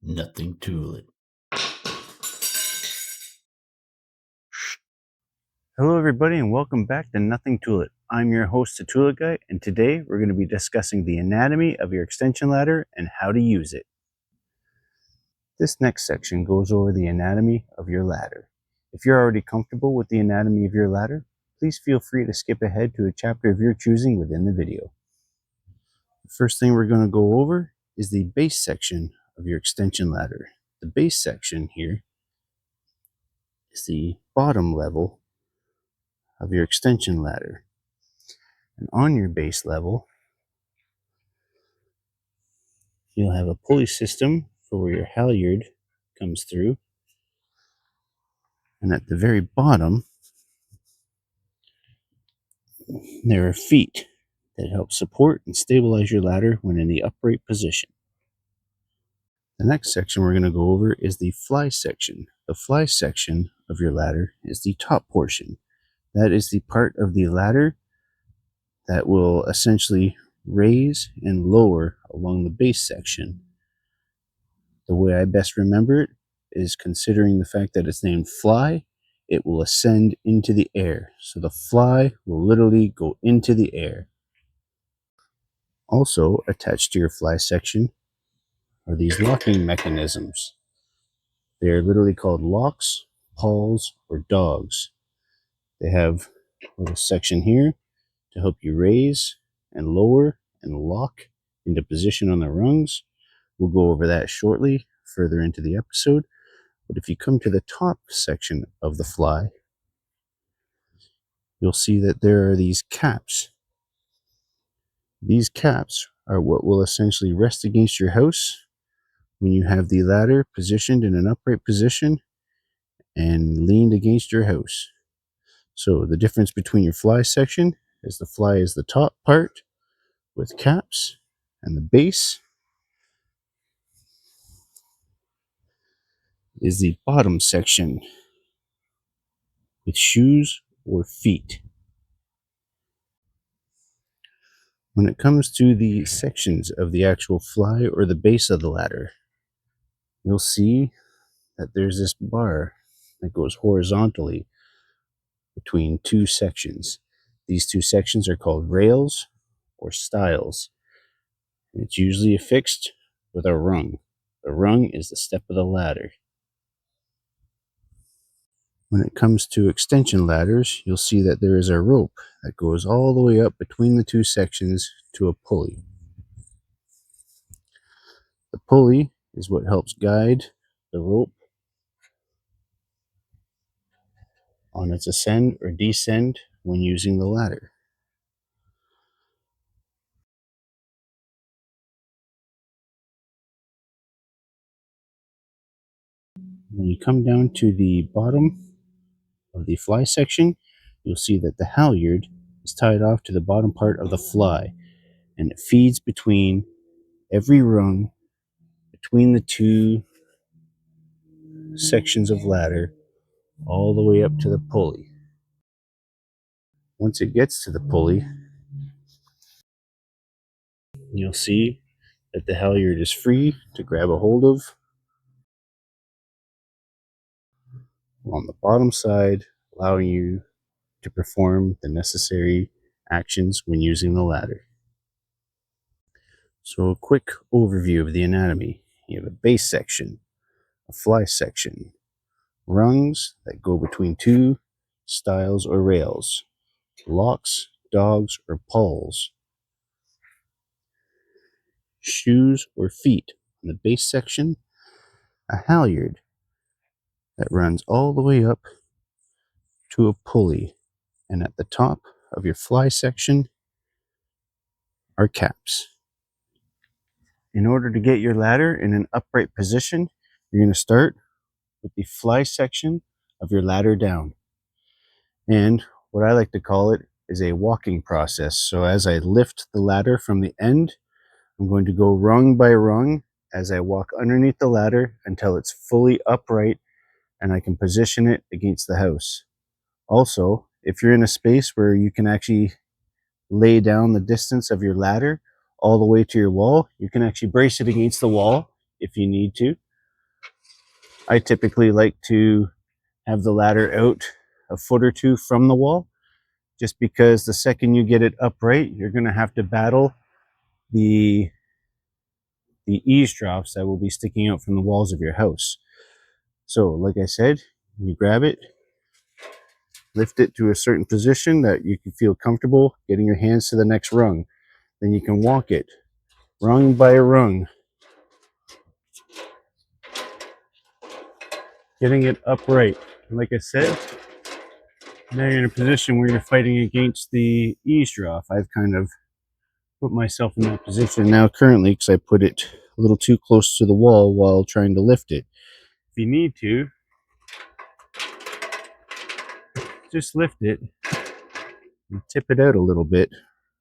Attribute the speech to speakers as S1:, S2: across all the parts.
S1: Nothing to it. Hello everybody and welcome back to Nothing to It. I'm your host, the Tulip Guy, and today we're going to be discussing the anatomy of your extension ladder and how to use it. This next section goes over the anatomy of your ladder. If you're already comfortable with the anatomy of your ladder, please feel free to skip ahead to a chapter of your choosing within the video. The first thing we're going to go over is the base section of your extension ladder. The base section here is the bottom level of your extension ladder. And on your base level, you'll have a pulley system for where your halyard comes through. And at the very bottom, there are feet that help support and stabilize your ladder when in the upright position. The next section we're going to go over is the fly section. The fly section of your ladder is the top portion. That is the part of the ladder that will essentially raise and lower along the base section. The way I best remember it is considering the fact that it's named fly, it will ascend into the air. So the fly will literally go into the air. Also attached to your fly section are these locking mechanisms. They are literally called locks, pawls, or dogs. They have a little section here to help you raise and lower and lock into position on the rungs. We'll go over that shortly further into the episode. But if you come to the top section of the fly, you'll see that there are these caps. These caps are what will essentially rest against your house when you have the ladder positioned in an upright position and leaned against your house. So the difference between your fly section is the fly is the top part with caps, and the base is the bottom section with shoes or feet. When it comes to the sections of the actual fly or the base of the ladder, you'll see that there's this bar that goes horizontally between two sections. These two sections are called rails or stiles. And it's usually affixed with a rung. The rung is the step of the ladder. When it comes to extension ladders, you'll see that there is a rope that goes all the way up between the two sections to a pulley. The pulley is what helps guide the rope on its ascend or descend when using the ladder. When you come down to the bottom of the fly section, you'll see that the halyard is tied off to the bottom part of the fly, and it feeds between every rung between the two sections of ladder all the way up to the pulley. Once it gets to the pulley, you'll see that the halyard is free to grab a hold of on the bottom side, allowing you to perform the necessary actions when using the ladder. So a quick overview of the anatomy. You have a base section, a fly section, rungs that go between two stiles or rails, locks, dogs, or pawls, shoes or feet on the base section, a halyard that runs all the way up to a pulley, and at the top of your fly section are caps. In order to get your ladder in an upright position, you're going to start with the fly section of your ladder down. And what I like to call it is a walking process. So as I lift the ladder from the end, I'm going to go rung by rung as I walk underneath the ladder until it's fully upright and I can position it against the house. Also, if you're in a space where you can actually lay down the distance of your ladder, all the way to your wall. You can actually brace it against the wall if you need to. I typically like to have the ladder out a foot or two from the wall, just because the second you get it upright, you're going to have to battle the eavesdrops that will be sticking out from the walls of your house. So like I said, you grab it, lift it to a certain position that you can feel comfortable getting your hands to the next rung. Then you can walk it rung by rung, getting it upright. And like I said, now you're in a position where you're fighting against the eavesdrop. I've kind of put myself in that position now currently because I put it a little too close to the wall while trying to lift it. If you need to, just lift it and tip it out a little bit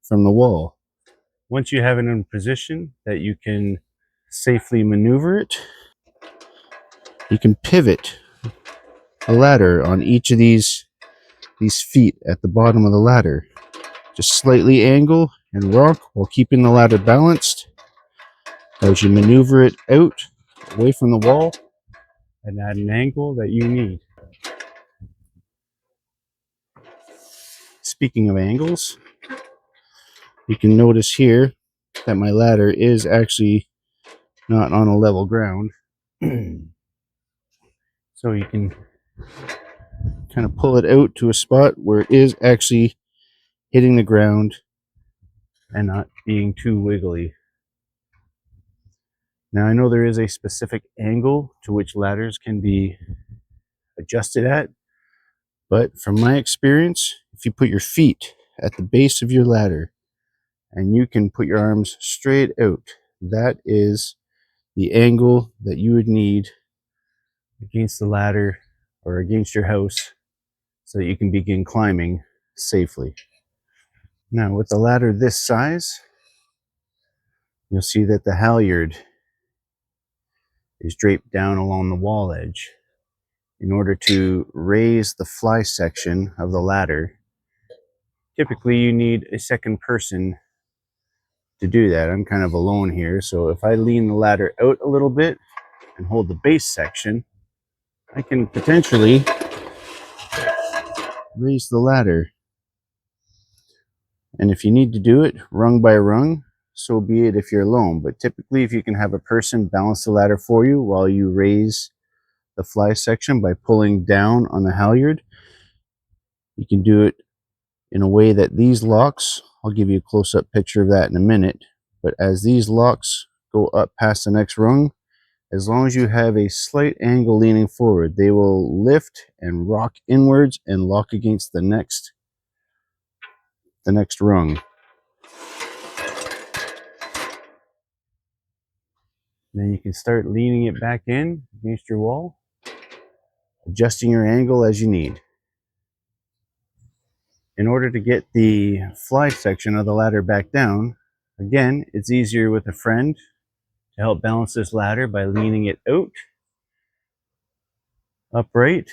S1: from the wall. Once you have it in a position that you can safely maneuver it, you can pivot a ladder on each of these feet at the bottom of the ladder. Just slightly angle and rock while keeping the ladder balanced as you maneuver it out away from the wall and at an angle that you need. Speaking of angles, you can notice here that my ladder is actually not on a level ground. So you can kind of pull it out to a spot where it is actually hitting the ground and not being too wiggly. Now I know there is a specific angle to which ladders can be adjusted at, but from my experience, if you put your feet at the base of your ladder and you can put your arms straight out, that is the angle that you would need against the ladder or against your house so that you can begin climbing safely. Now with the ladder this size, you'll see that the halyard is draped down along the wall edge. In order to raise the fly section of the ladder, typically you need a second person to do that. I'm kind of alone here, so if I lean the ladder out a little bit and hold the base section, I can potentially raise the ladder. And if you need to do it rung by rung, so be it if you're alone. But typically if you can have a person balance the ladder for you while you raise the fly section by pulling down on the halyard, you can do it in a way that these locks, I'll give you a close-up picture of that in a minute, but as these locks go up past the next rung, as long as you have a slight angle leaning forward, they will lift and rock inwards and lock against the next rung. Then you can start leaning it back in against your wall, adjusting your angle as you need. In order to get the fly section of the ladder back down, again, it's easier with a friend to help balance this ladder by leaning it out, upright,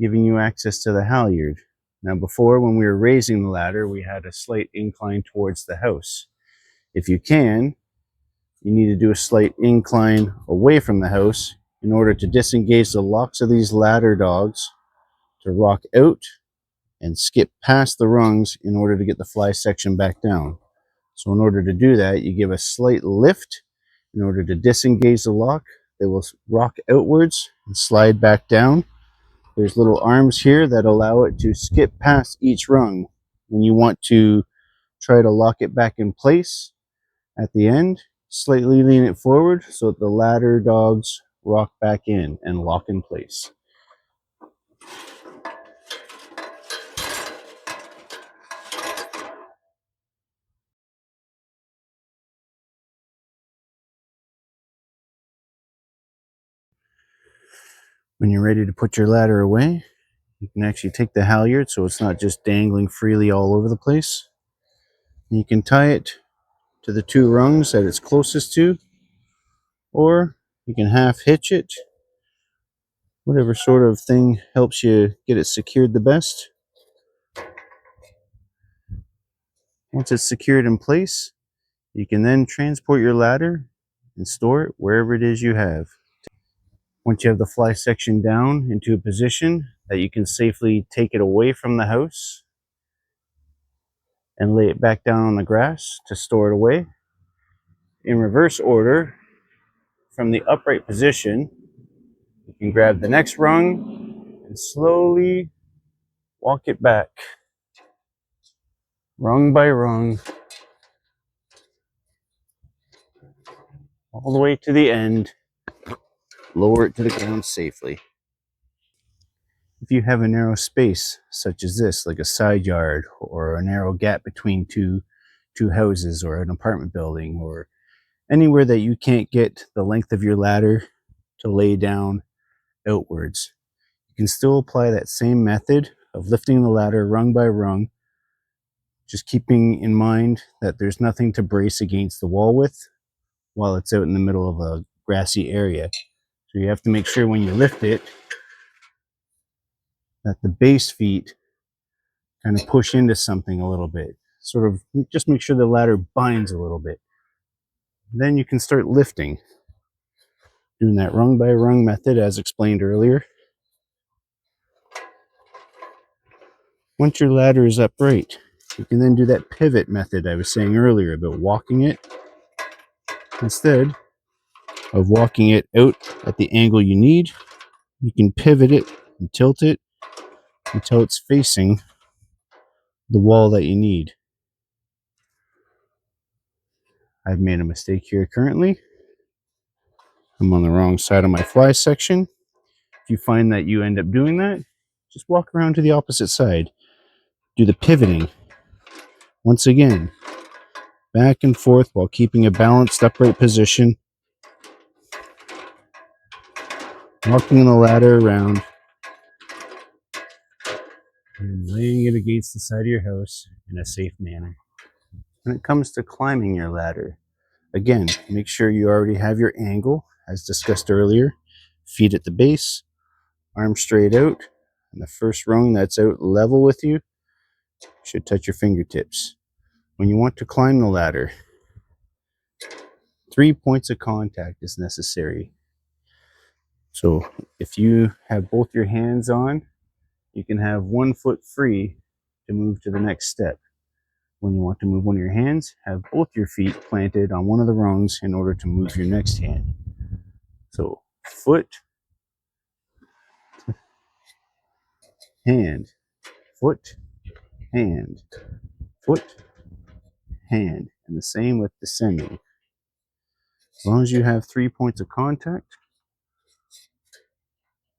S1: giving you access to the halyard. Now before, when we were raising the ladder, we had a slight incline towards the house. If you can, you need to do a slight incline away from the house in order to disengage the locks of these ladder dogs to rock out and skip past the rungs in order to get the fly section back down. So in order to do that, you give a slight lift in order to disengage the lock. They will rock outwards and slide back down. There's little arms here that allow it to skip past each rung. When you want to try to lock it back in place at the end, slightly lean it forward so that the ladder dogs rock back in and lock in place. When you're ready to put your ladder away, you can actually take the halyard so it's not just dangling freely all over the place. And you can tie it to the two rungs that it's closest to, or you can half hitch it, whatever sort of thing helps you get it secured the best. Once it's secured in place, You can then transport your ladder and store it wherever it is you have. Once you have the fly section down into a position that you can safely take it away from the house and lay it back down on the grass to store it away. In reverse order, from the upright position, you can grab the next rung and slowly walk it back, rung by rung, all the way to the end. Lower it to the ground safely. If you have a narrow space, such as this, like a side yard or a narrow gap between two houses or an apartment building, or anywhere that you can't get the length of your ladder to lay down outwards, you can still apply that same method of lifting the ladder rung by rung, just keeping in mind that there's nothing to brace against the wall with while it's out in the middle of a grassy area. So you have to make sure when you lift it that the base feet kind of push into something a little bit. Sort of just make sure the ladder binds a little bit. Then you can start lifting, doing that rung by rung method as explained earlier. Once your ladder is upright, you can then do that pivot method I was saying earlier about walking it. Instead of walking it out at the angle you need, you can pivot it and tilt it until it's facing the wall that you need. I've made a mistake here currently. I'm on the wrong side of my fly section. If you find that you end up doing that, just walk around to the opposite side. Do the pivoting. Once again, back and forth while keeping a balanced upright position. Walking the ladder around and laying it against the side of your house in a safe manner. When it comes to climbing your ladder, again, make sure you already have your angle, as discussed earlier. Feet at the base, arms straight out, and the first rung that's out level with you should touch your fingertips. When you want to climb the ladder, 3 points of contact is necessary. So if you have both your hands on, you can have 1 foot free to move to the next step. When you want to move one of your hands, have both your feet planted on one of the rungs in order to move your next hand. So foot, hand, foot, hand, foot, hand. And the same with descending. As long as you have 3 points of contact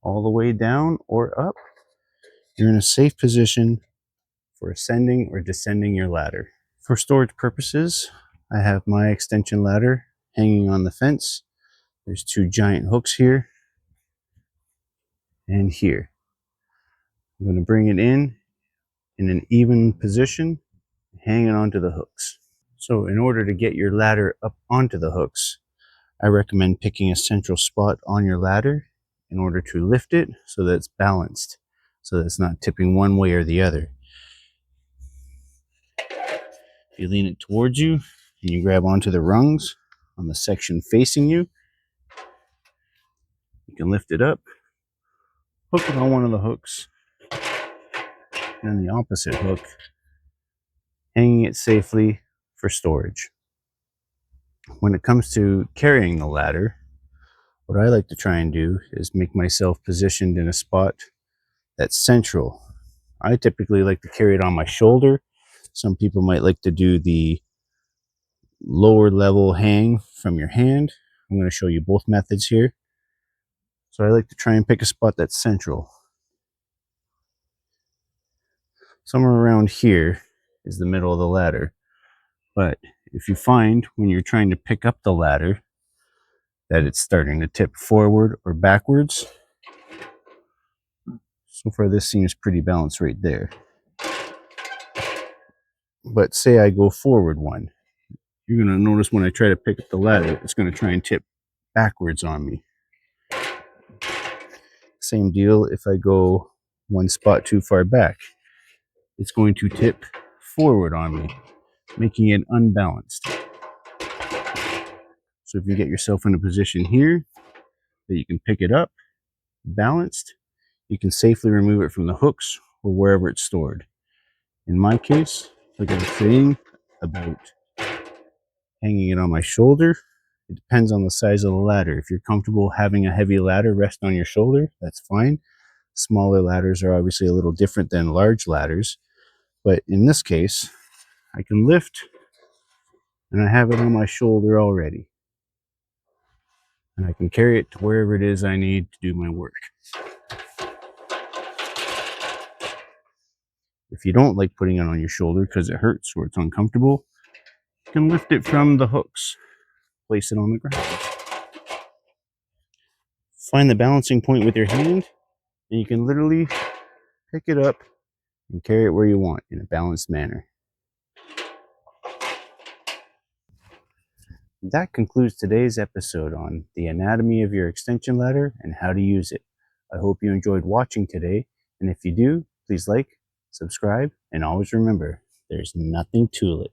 S1: all the way down or up, you're in a safe position for ascending or descending your ladder. For storage purposes, I have my extension ladder hanging on the fence. There's 2 giant hooks here and here. I'm going to bring it in an even position, hanging onto the hooks. So in order to get your ladder up onto the hooks, I recommend picking a central spot on your ladder in order to lift it so that it's balanced, so that it's not tipping one way or the other. If you lean it towards you and you grab onto the rungs on the section facing you, you can lift it up, hook it on one of the hooks, and the opposite hook, hanging it safely for storage. When it comes to carrying the ladder, what I like to try and do is make myself positioned in a spot that's central. I typically like to carry it on my shoulder. Some people might like to do the lower level hang from your hand. I'm going to show you both methods here. So I like to try and pick a spot that's central. Somewhere around here is the middle of the ladder. But if you find when you're trying to pick up the ladder that it's starting to tip forward or backwards, so far this seems pretty balanced right there. But say I go forward one, you're going to notice when I try to pick up the ladder, it's going to try and tip backwards on me. Same deal if I go one spot too far back. It's going to tip forward on me, making it unbalanced. So if you get yourself in a position here that you can pick it up, balanced, you can safely remove it from the hooks or wherever it's stored. In my case, like I was saying about hanging it on my shoulder, it depends on the size of the ladder. If you're comfortable having a heavy ladder rest on your shoulder, that's fine. Smaller ladders are obviously a little different than large ladders, but in this case, I can lift and I have it on my shoulder already. And I can carry it to wherever it is I need to do my work. If you don't like putting it on your shoulder because it hurts or it's uncomfortable, you can lift it from the hooks, place it on the ground. Find the balancing point with your hand, and you can literally pick it up and carry it where you want in a balanced manner. That concludes today's episode on the anatomy of your extension ladder and how to use it. I hope you enjoyed watching today, and if you do, please like, subscribe, and always remember, there's nothing to it.